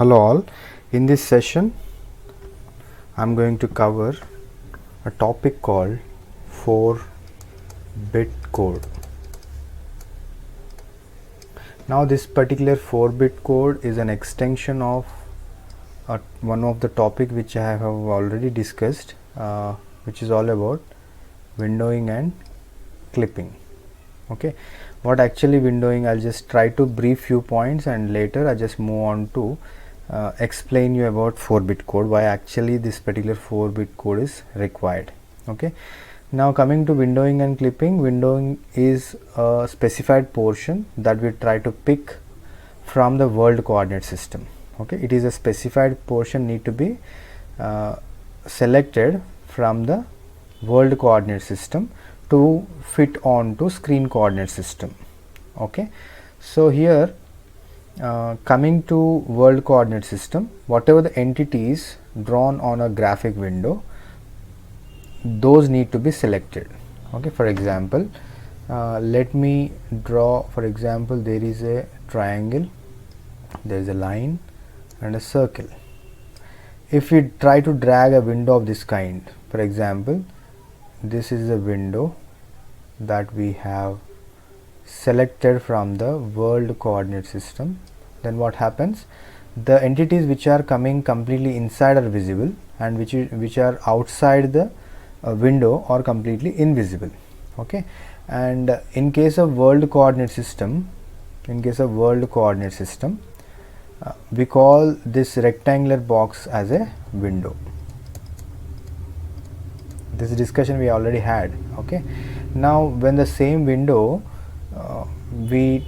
Hello all, in this session I am going to cover a topic called 4-bit code. Now this particular 4-bit code is an extension of one of the topic which I have already discussed, which is all about windowing and clipping. Okay, what actually windowing, I'll just try to brief few points and later I just move on to explain you about 4-bit code, why actually this particular 4-bit code is required. Okay, now coming to windowing and clipping, windowing is a specified portion that we try to pick from the world coordinate system. Okay, it is a specified portion need to be selected from the world coordinate system to fit on to screen coordinate system. Okay, so here coming to world coordinate system, whatever the entities drawn on a graphic window, those need to be selected. Okay, for example, let me draw, for example, there is a triangle, there is a line and a circle. If we try to drag a window of this kind, for example, this is a window that we have selected from the world coordinate system, then what happens, the entities which are coming completely inside are visible and which are outside the window are completely invisible. Okay, and in case of world coordinate system, we call this rectangular box as a window. This discussion we already had. Okay, now when the same window we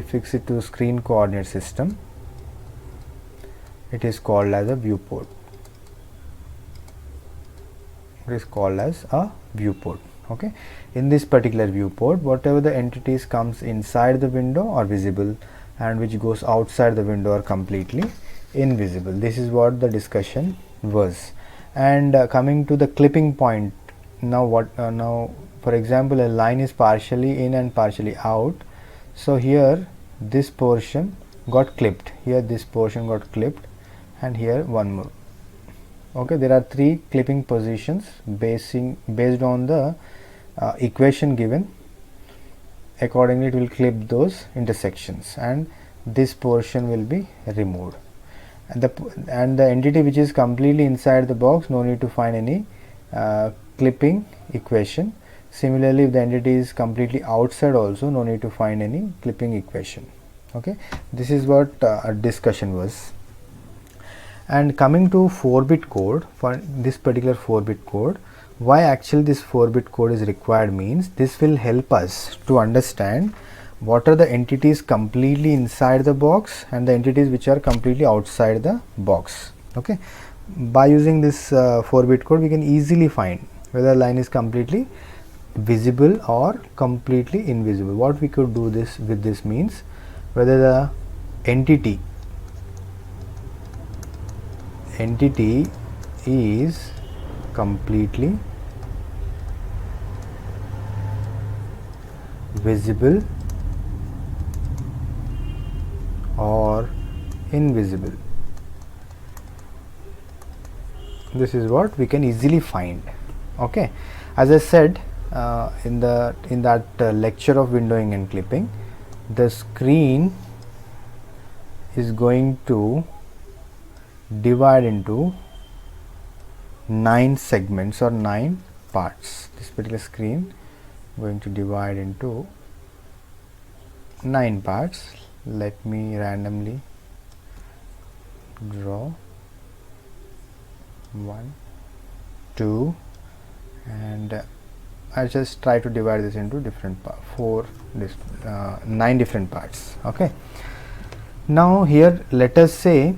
fix it to screen coordinate system, it is called as a viewport. It is called as a viewport. Okay, in this particular viewport, whatever the entities comes inside the window are visible and which goes outside the window are completely invisible. This is what the discussion was. And coming to the clipping point, now now for example, a line is partially in and partially out, so here this portion got clipped, here this portion got clipped, and here one more. Okay, there are 3 clipping positions based on the equation given. Accordingly, it will clip those intersections and this portion will be removed. And the entity which is completely inside the box, no need to find any clipping equation. Similarly, if the entity is completely outside also, no need to find any clipping equation. Okay, this is what our discussion was. And coming to 4-bit code, for this particular 4-bit code, why actually this 4-bit code is required means, this will help us to understand what are the entities completely inside the box and the entities which are completely outside the box. Okay, by using this 4-bit code, we can easily find whether a line is completely visible or completely invisible. What we could do this with this means, whether the entity is completely visible or invisible. This is what we can easily find. Okay, as I said in that lecture of windowing and clipping, the screen is going to divide into 9 segments or 9 parts. This particular screen going to divide into 9 parts. Let me randomly draw 1, 2, and I just try to divide this into different 9 different parts. Okay, now here let us say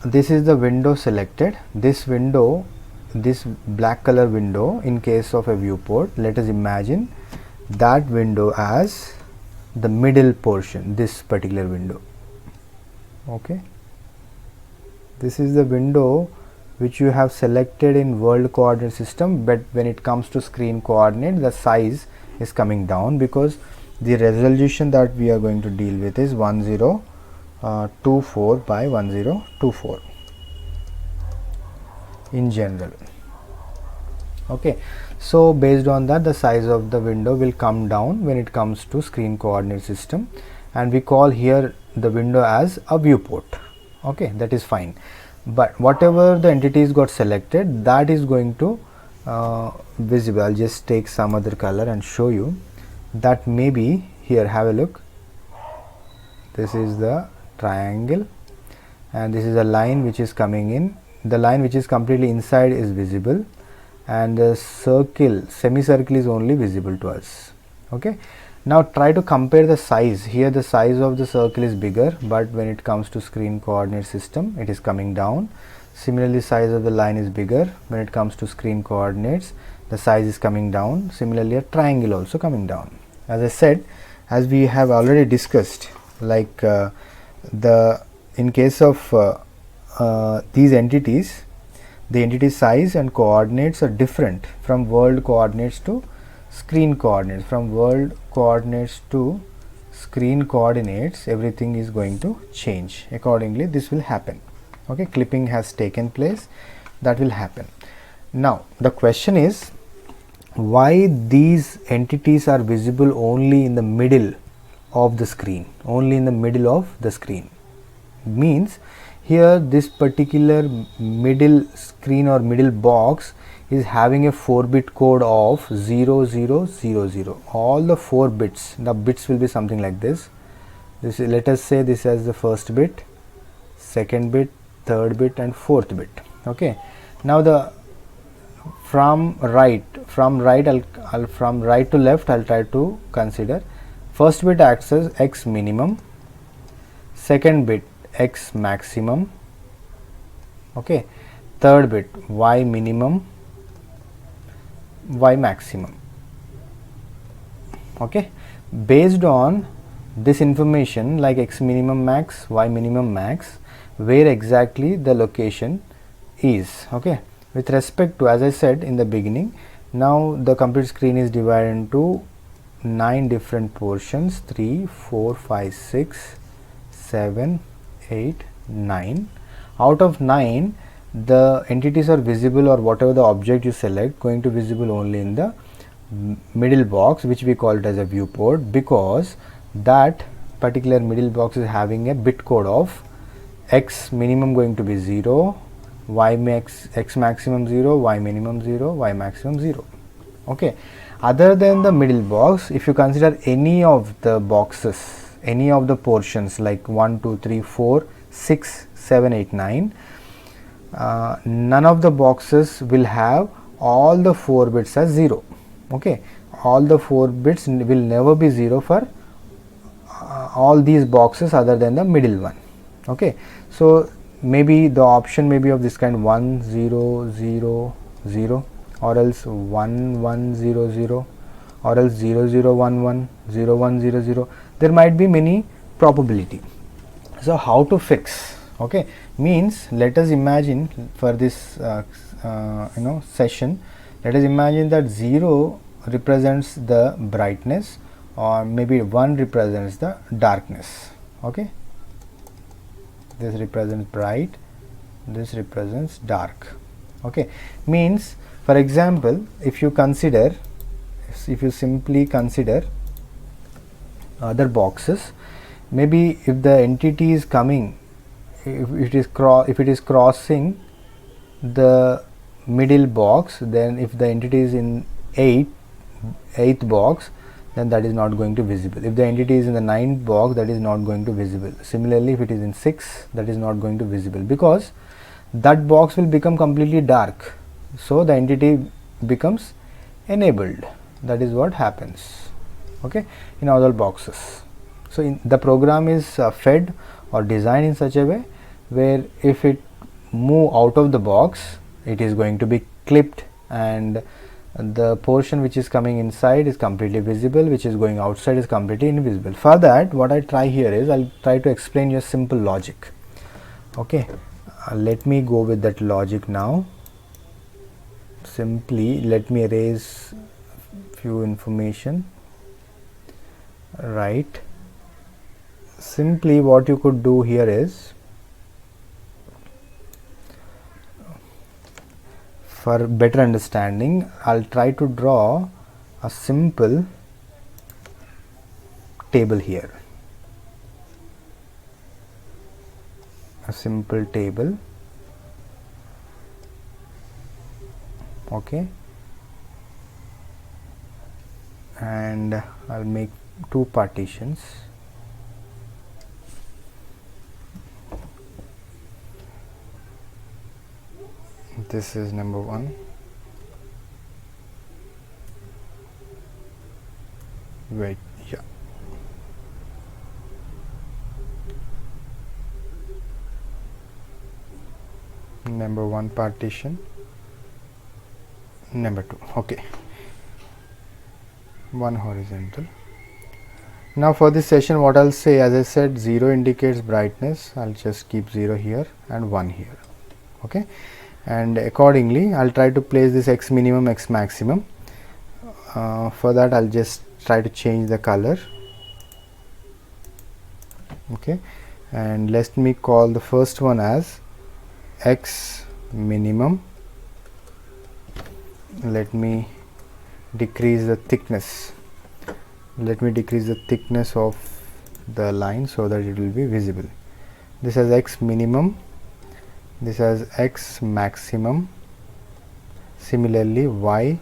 this is the window selected. This window, this black color window, in case of a viewport, let us imagine that window as the middle portion, this particular window. Okay, this is the window which you have selected in world coordinate system, but when it comes to screen coordinate, the size is coming down because the resolution that we are going to deal with is 10 24 by 1024 in general. Okay, so based on that, the size of the window will come down when it comes to screen coordinate system, and we call here the window as a viewport. Okay, that is fine, but whatever the entities got selected, that is going to visible. I'll just take some other color and show you that. Maybe here, have a look. This is the triangle, and this is a line which is coming in. The line which is completely inside is visible, and the circle, semicircle, is only visible to us. Okay, now try to compare the size. Here the size of the circle is bigger, but when it comes to screen coordinate system, it is coming down. Similarly, size of the line is bigger. When it comes to screen coordinates, the size is coming down. Similarly, a triangle also coming down. As I said, as we have already discussed, like in case of these entities, the entity size and coordinates are different from world coordinates to screen coordinates. From world coordinates to screen coordinates, everything is going to change. Accordingly, this will happen. Okay, clipping has taken place, that will happen. Now the question is, why these entities are visible only in the middle of the screen? Only in the middle of the screen means here this particular middle screen or middle box is having a 4-bit code of 0000. All the 4 bits, the bits will be something like this. This is, let us say this as the first bit, second bit, third bit, and fourth bit. Okay, now the from right to left, I'll try to consider. First bit acts as x minimum, second bit x maximum, okay, third bit y minimum, y maximum. Okay, based on this information, like x minimum max, y minimum max, where exactly the location is. Okay, with respect to, as I said in the beginning, now the complete screen is divided into 9 different portions: 3, 4, 5, 6, 7, 8, 9. Out of 9, the entities are visible, or whatever the object you select, going to visible only in the middle box, which we call it as a viewport, because that particular middle box is having a bit code of x minimum going to be 0, x maximum 0, y minimum 0, y maximum 0. Okay, other than the middle box, if you consider any of the boxes, any of the portions like 1, 2, 3, 4, 6, 7, 8, 9, none of the boxes will have all the 4 bits as 0. Okay, all the 4 bits will never be 0 for all these boxes other than the middle one. Okay, so maybe the option may be of this kind: 1, 0, 0, 0, or else 1, 1, 0, 0, or else 0, 0, 1, 1, 0, 1, 0, 0. There might be many probability. So how to fix? Okay, means let us imagine for this session, let us imagine that 0 represents the brightness, or maybe 1 represents the darkness. Okay, this represents bright, this represents dark. Okay, means for example, if you simply consider other boxes, maybe if the entity is coming, if it is crossing the middle box, then if the entity is in 8th box, then that is not going to visible. If the entity is in the 9th box, that is not going to visible. Similarly, if it is in 6, that is not going to visible, because that box will become completely dark. So the entity becomes enabled. That is what happens. Okay, in all boxes. So the program is fed or designed in such a way where if it move out of the box, it is going to be clipped, and the portion which is coming inside is completely visible, which is going outside is completely invisible. For that, what I try here is, I'll try to explain you a simple logic. Okay, let me go with that logic now. Simply let me erase few information. Right, simply what you could do here is, for better understanding, I'll try to draw a simple table here, a simple table. Okay, and I'll make two partitions. This is number 1. Wait, yeah. Number 1 partition, number 2. Okay, one horizontal. Now for this session, what I'll say, as I said, 0 indicates brightness. I'll just keep 0 here and 1 here. Okay, and accordingly I'll try to place this x minimum, x maximum. For that I'll just try to change the color. Okay, and let me call the first one as x minimum. Let me decrease the thickness. Let me decrease the thickness of the line so that it will be visible. This has x minimum, this has x maximum, similarly y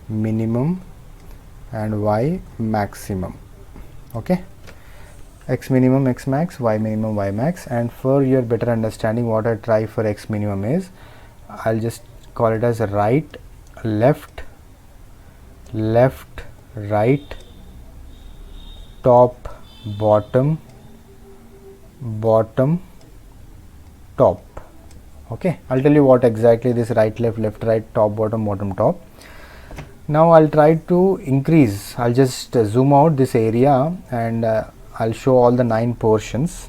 minimum and y maximum. Okay, x minimum, x max, y minimum, y max. And for your better understanding, what I try for x minimum is, I'll just call it as right, left, left, right, top, bottom, bottom, top. Okay, I'll tell you what exactly this right, left, left, right, top, bottom, bottom, top. Now I'll try to increase, I'll just zoom out this area and I'll show all the 9 portions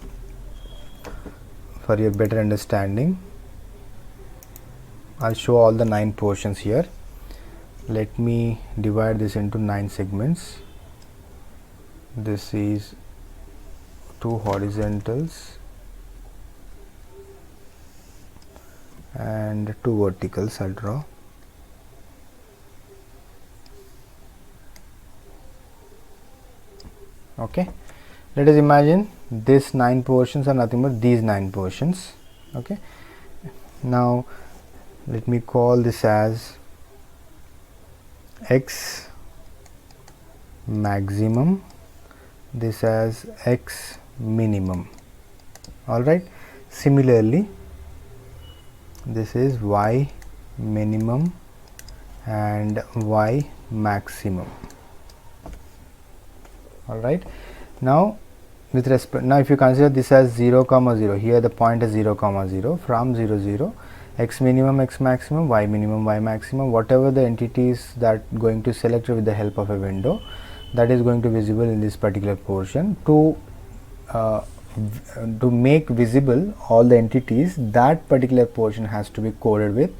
for your better understanding. I'll show all the 9 portions here. Let me divide this into 9 segments. This is 2 horizontals and 2 verticals. I'll draw. Okay, let us imagine this 9 portions are nothing but these 9 portions. Okay, now let me call this as x maximum, this as x minimum. All right, similarly this is y minimum and y maximum. All right, now with respect, now if you consider this as 0 comma 0, here the point is 0 comma 0, from 0 0, x minimum, x maximum, y minimum, y maximum, whatever the entities that going to select with the help of a window, that is going to visible in this particular portion. To make visible all the entities, that particular portion has to be coded with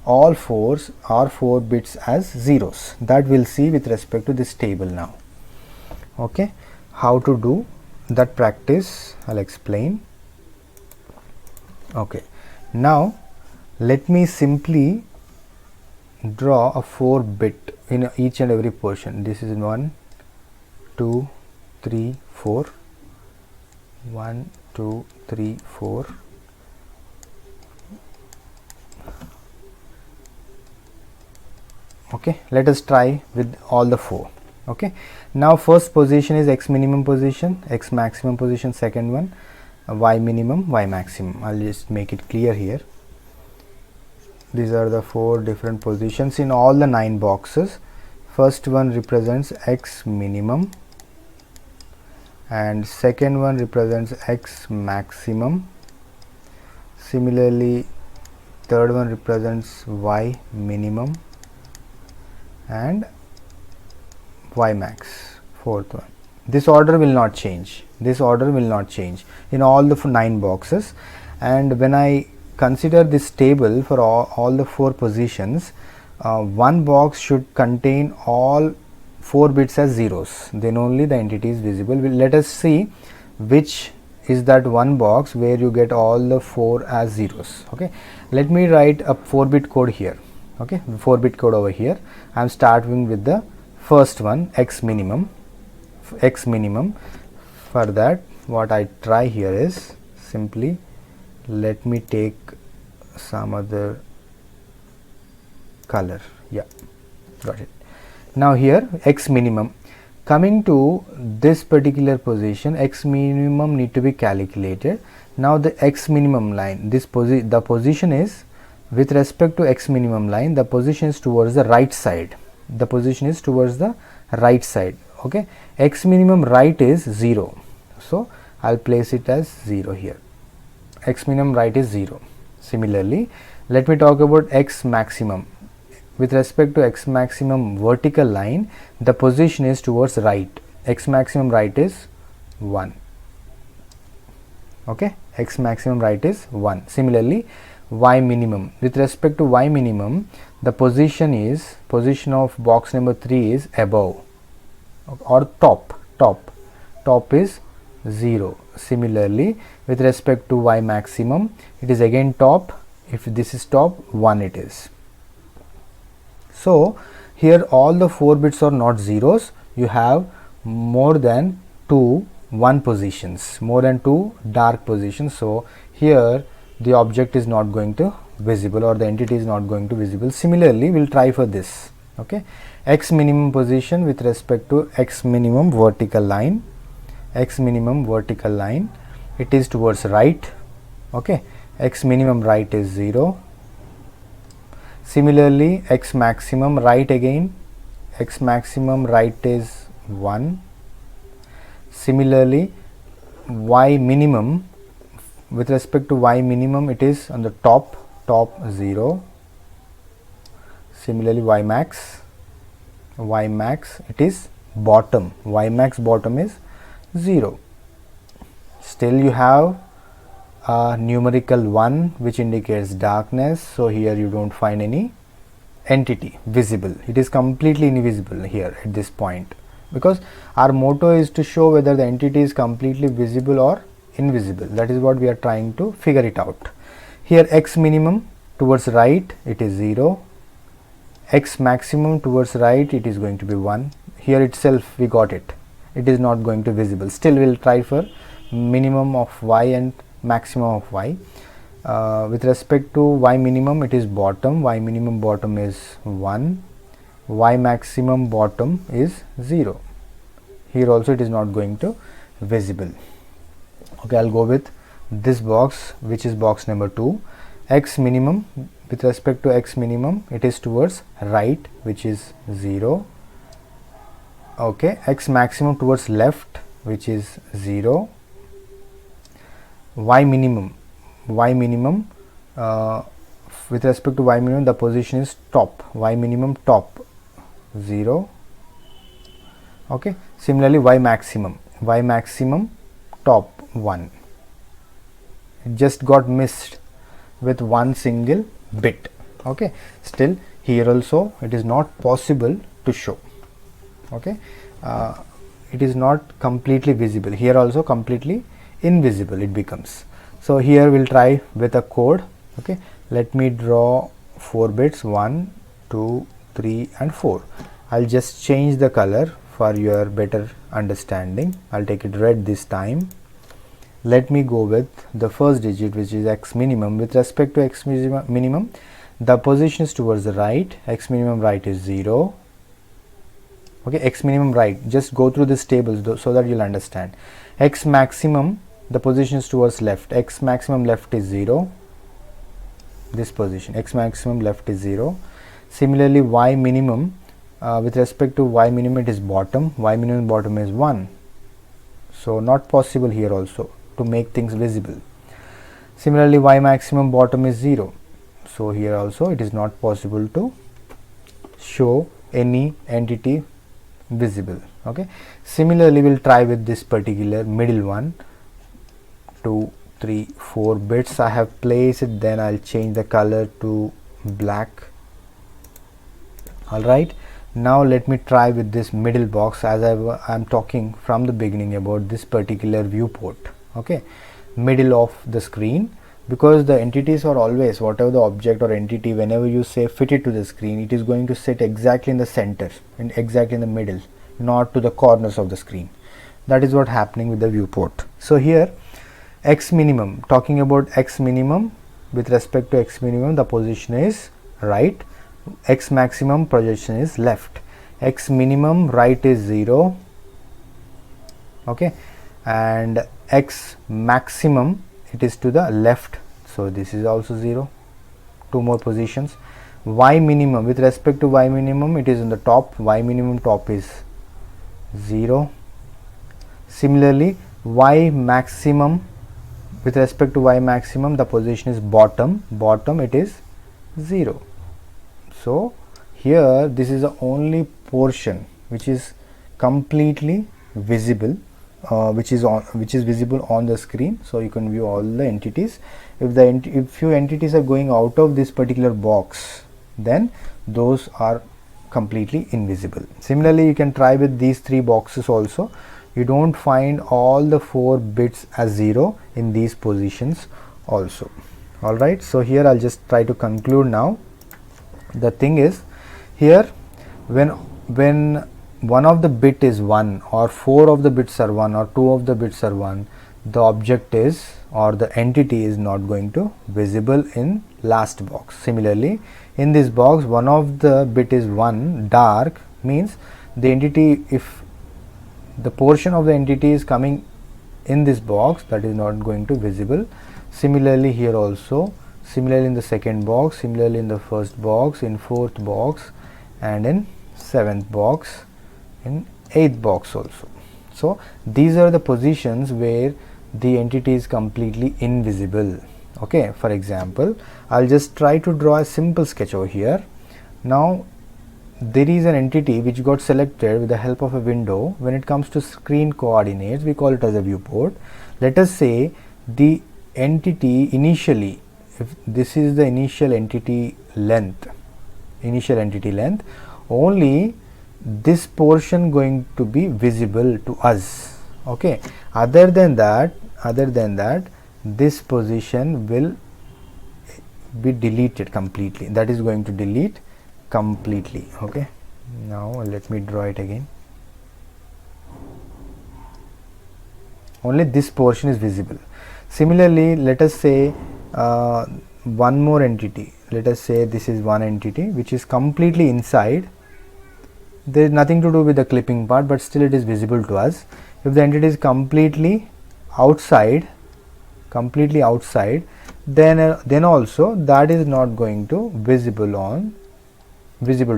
all 4 bits as zeros. That we'll see with respect to this table now. Okay, how to do that practice I'll explain. Okay, now let me simply draw a 4 bit in each and every portion. This is 1 2 3 4, 1 2 3 4, okay. Let us try with all the 4. Okay, now first position is x minimum position, x maximum position, second one y minimum, y maximum. I'll just make it clear here. These are the 4 different positions in all the 9 boxes. First one represents x minimum and second one represents x maximum. Similarly, third one represents y minimum and y max, fourth one. This order will not change. This order will not change in all the 9 boxes. And when I consider this table for all the 4 positions, one box should contain all 4 bits as zeros. Then only the entity is visible. Let us see which is that one box where you get all the 4 as zeros. Okay, let me write a 4-bit code here. Okay, 4-bit code over here. I am starting with the first one, x minimum. For that, what I try here is simply, let me take some other color. Yeah, got it. Now here x minimum, coming to this particular position, x minimum need to be calculated. Now the x minimum line, the position is with respect to x minimum line, the position is towards the right side. Okay, x minimum right is 0, so I'll place it as 0 here. X minimum right is 0. Similarly, let me talk about x maximum. With respect to x maximum vertical line, the position is towards right. X maximum right is 1. Okay, x maximum right is 1. Similarly, y minimum, with respect to y minimum, the position of box number 3 is above or top is 0. Similarly, with respect to y maximum, it is again top. If this is top, 1 it is. So here all the 4 bits are not zeros. You have more than 2 positions, more than 2 dark positions. So here the object is not going to visible, or the entity is not going to visible. Similarly, we'll try for this. Okay, x minimum position with respect to x minimum vertical line, it is towards right. Okay, x minimum right is 0. Similarly, x maximum right again, x maximum right is 1. Similarly, y minimum, with respect to y minimum, it is on the top 0. Similarly, y max it is bottom, y max bottom is 0. Still you have a numerical 1 which indicates darkness, so here you don't find any entity visible. It is completely invisible here at this point, because our motto is to show whether the entity is completely visible or invisible. That is what we are trying to figure it out. Here x minimum towards right, it is 0. X maximum towards right, it is going to be 1. Here itself we got it. It is not going to visible. Still we will try for minimum of y and maximum of y. With respect to y minimum, it is bottom. Y minimum bottom is 1. Y maximum bottom is 0. Here also it is not going to visible. Okay, I'll go with this box, which is box number 2. X minimum, with respect to x minimum, it is towards right, which is 0. Okay, x maximum towards left, which is 0. Y minimum, with respect to y minimum, the position is top, y minimum top 0. Okay, similarly y maximum top 1. It just got missed with one single bit. Okay, still here also it is not possible to show. Okay, it is not completely visible. Here also completely invisible it becomes. So here we'll try with a code. Okay, let me draw 4 bits, 1, 2, 3 and 4. I'll just change the color for your better understanding. I'll take it red this time. Let me go with the first digit, which is x minimum. With respect to x minimum, the position is towards the right. X minimum right is 0. Okay, x minimum right, just go through this table so that you'll understand. X maximum, the position is towards left. X maximum left is 0. This position, x maximum left is 0. Similarly, y minimum, with respect to y minimum, it is bottom. Y minimum bottom is 1. So not possible here also to make things visible. Similarly, y maximum bottom is 0. So here also it is not possible to show any entity visible. Okay, similarly we'll try with this particular middle one. 2, 3, 4 bits I have placed it, then I'll change the color to black. Alright, Now let me try with this middle box, as I'm talking from the beginning about this particular viewport. Okay, middle of the screen, because the entities are always, whatever the object or entity, whenever you say fit it to the screen, it is going to sit exactly in the center and exactly in the middle, not to the corners of the screen. That is what happening with the viewport. So here x minimum, talking about x minimum, with respect to x minimum the position is right, x maximum projection is left, x minimum right is 0, okay, and x maximum it is to the left, so this is also 0, two more positions. Y minimum, with respect to y minimum it is in the top, y minimum top is 0. Similarly y maximum, with respect to y maximum the position is bottom, bottom it is 0. So here this is the only portion which is completely visible, which is visible on the screen, so you can view all the entities. If few entities are going out of this particular box, then those are completely invisible. Similarly you can try with these three boxes also, you don't find all the 4 bits as 0 in these positions also. Alright, so here I'll just try to conclude now. The thing is, here when one of the bit is 1 or 4 of the bits are 1 or 2 of the bits are 1, the object is, or the entity is not going to visible in last box. Similarly in this box, one of the bit is 1 dark, means the entity, if the portion of the entity is coming in this box, that is not going to visible. Similarly here also, similarly in the second box, similarly in the first box, in fourth box, and in seventh box, in eighth box also. So these are the positions where the entity is completely invisible. Okay, for example I'll just try to draw a simple sketch over here. Now there is an entity which got selected with the help of a window. When it comes to screen coordinates, we call it as a viewport. Let us say the entity initially, if this is the initial entity length, only this portion going to be visible to us. Okay, other than that this position will be deleted completely, that is going to delete completely. Okay, now let me draw it again. Only this portion is visible. Similarly let us say one more entity, let us say this is one entity which is completely inside, there is nothing to do with the clipping part, but still it is visible to us. If the entity is completely outside, then also that is not going to visible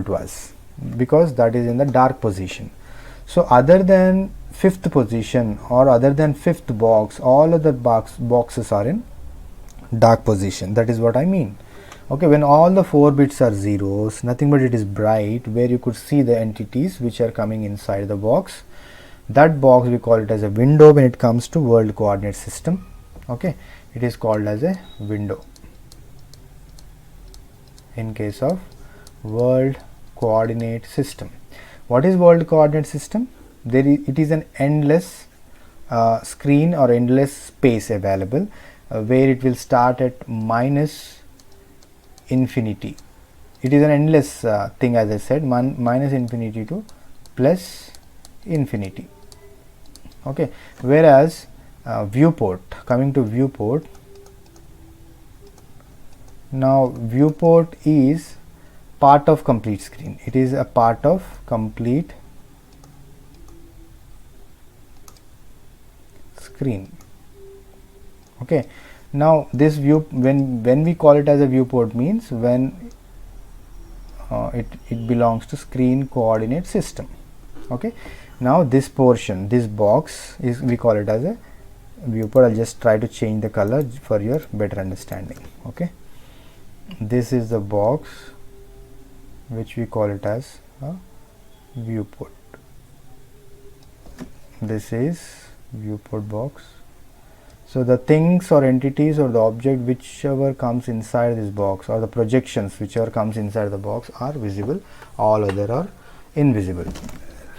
to us, because that is in the dark position. So other than fifth position or other than fifth box, all other boxes are in dark position. That is what I mean. Okay, when all the 4 bits are zeros, nothing but it is bright, where you could see the entities which are coming inside the box. That box we call it as a window when it comes to world coordinate system. Okay, it is called as a window in case of world coordinate system. What is world coordinate system? It is an endless screen or endless space available, where it will start at minus infinity. It is an endless thing, as I said, minus infinity to plus infinity. Okay, whereas viewport, coming to viewport, now viewport is part of complete screen. It is a part of complete screen. Okay, now this view, when we call it as a viewport, means when it belongs to screen coordinate system. Okay, now this portion, this box is, we call it as a viewport. I'll just try to change the color for your better understanding. Okay, this is the box which we call it as a viewport. This is viewport box. So the things or entities or the object whichever comes inside this box, or the projections whichever comes inside the box, are visible, all other are invisible.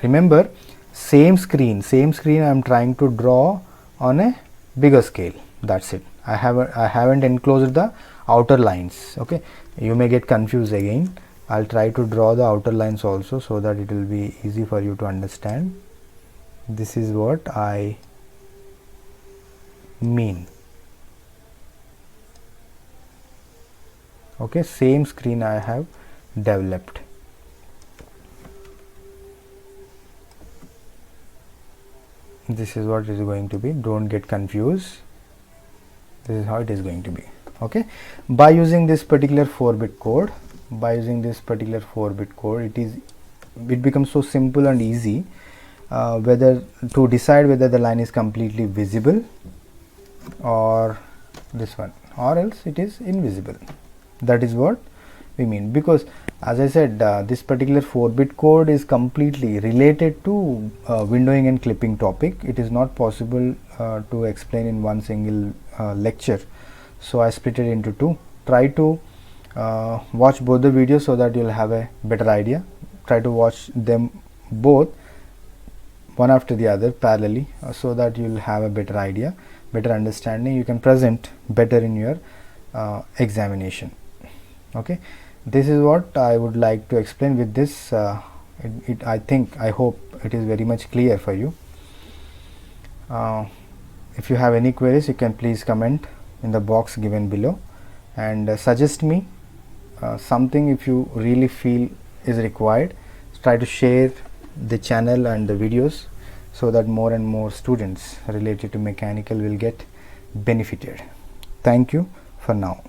Remember, same screen I am trying to draw on a bigger scale. That's it. I haven't enclosed the outer lines. Okay, you may get confused again. I'll try to draw the outer lines also, so that it will be easy for you to understand. This is what I mean. Okay, same screen I have developed. This is what it is going to be. Don't get confused. This is how it is going to be. Okay, by using this particular 4-bit code, it becomes so simple and easy whether to decide whether the line is completely visible or this one, or else it is invisible. That is what we mean, because as I said, this particular 4-bit code is completely related to windowing and clipping topic. It is not possible to explain in one single lecture, so I split it into two. Try to watch both the videos so that you will have a better idea. Try to watch them both one after the other parallelly, so that you will have a better idea, better understanding. You can present better in your examination. Okay, this is what I would like to explain with this. I hope it is very much clear for you. If you have any queries, you can please comment in the box given below, and suggest me something if you really feel is required. Try to share the channel and the videos, so that more and more students related to mechanical will get benefited. Thank you for now.